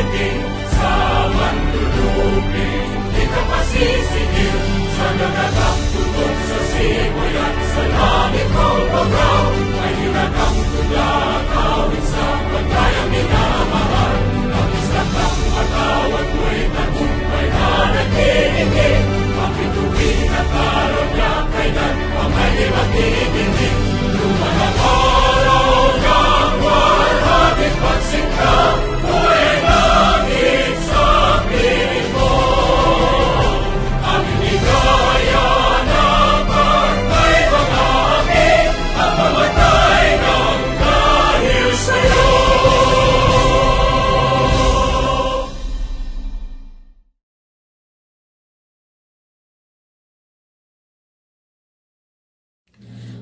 iting sa manluluping di ka pasisingil sa dagatang tutok sa simoy at sa langit mong pagaw ay hinagang tula kawin sa pagkayang minamahal ang isang ng matawag mo'y tagumpay na nagtitingin bakit tuwing at araw niya kailan pangay magtitingin lumanang araw ng warhabit pagsingka buhay langit sa piling mo ang inigaya na partay mga akin at mamatay ng dahil sa'yo.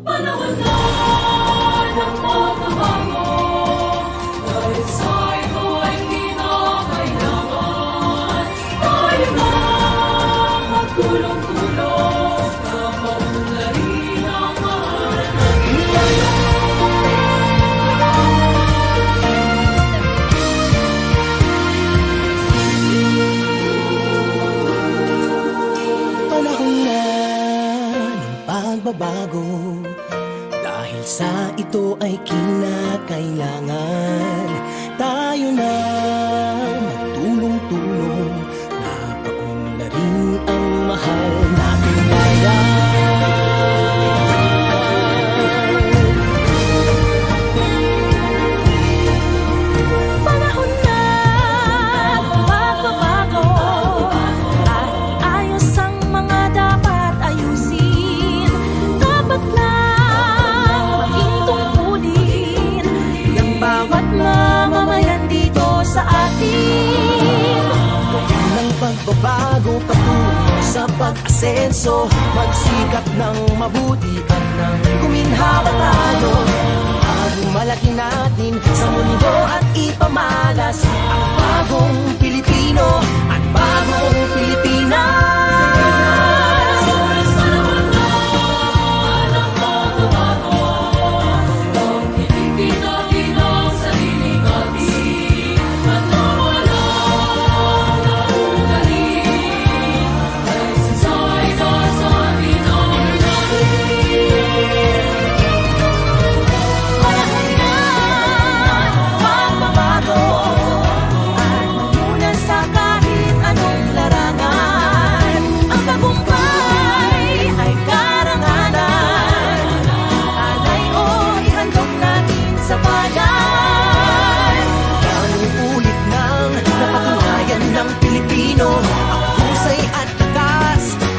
Panahon na ng pagbabago, dahil sa ito ay kinakailangan. Tayo na magtulong-tulong na maunlarin ang mahal natin ngayon. Panahon na ng pagbabago, dahil sa ito ay kinakailangan. Tayo na magtulong-tulong na paunlarin ang mahal natin ngayon. Panahon na ng pagbabago, dahil ayos ang mga dapat ayusin. Dapat lang maging tungkulin ng bawat mamamayan dito sa atin. Ng pagbabago patungo sa pag-asenso, magsikap ng mabuti at nang guminhawa tayo. Ang malaki natin sa mundo at ipamalas ang bagong Pilipino at bagong Pilipinas.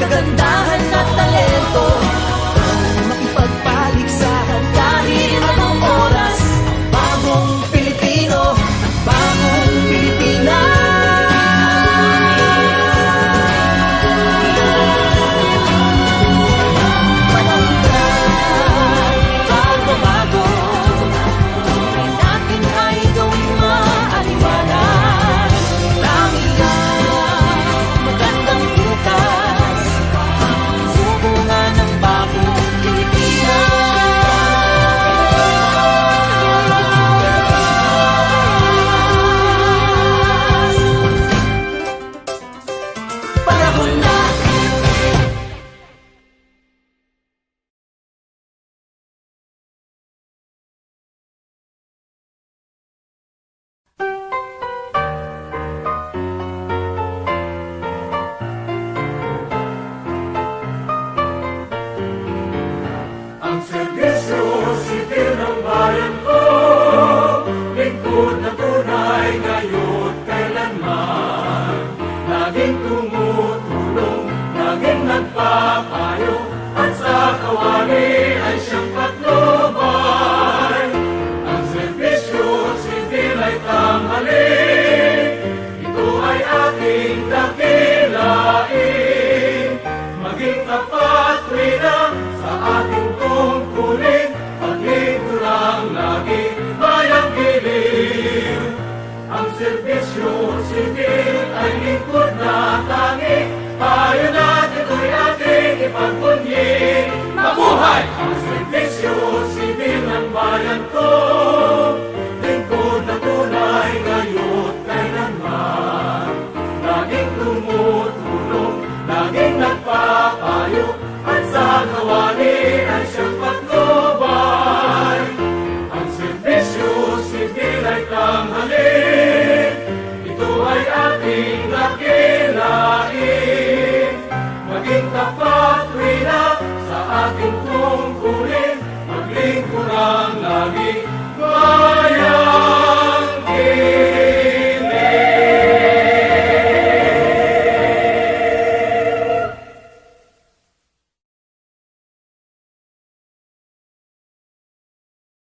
Kagandahan at talento makipagpaligsahan kahit anong oras. Bagong Pilipino at bagong Pilipinas. Panahon na pagbabago, buhay natin ay gawing maaliwanag. Langit ang magandang bukas, bunga ng bagong Pilipinas. Panahon na. Ang serbisyo sibil ng bayan ko, lingkod na tunay ngayon kailanman. Laging tumutulong, laging nagpapayo, at sa kawali ay siyang patnubay. Ang serbisyo sibil ay tanghalin, ito ay ating dakilain. Maging tapat rin sa ating tungkulin, paglingkurang lagi bayang giliw. Ang serbisyo sibil ay lingkod na tangi, tayo natin ito'y ating ipagpunyi. Mabuhay ang serbisyo sibil ng bayan ko!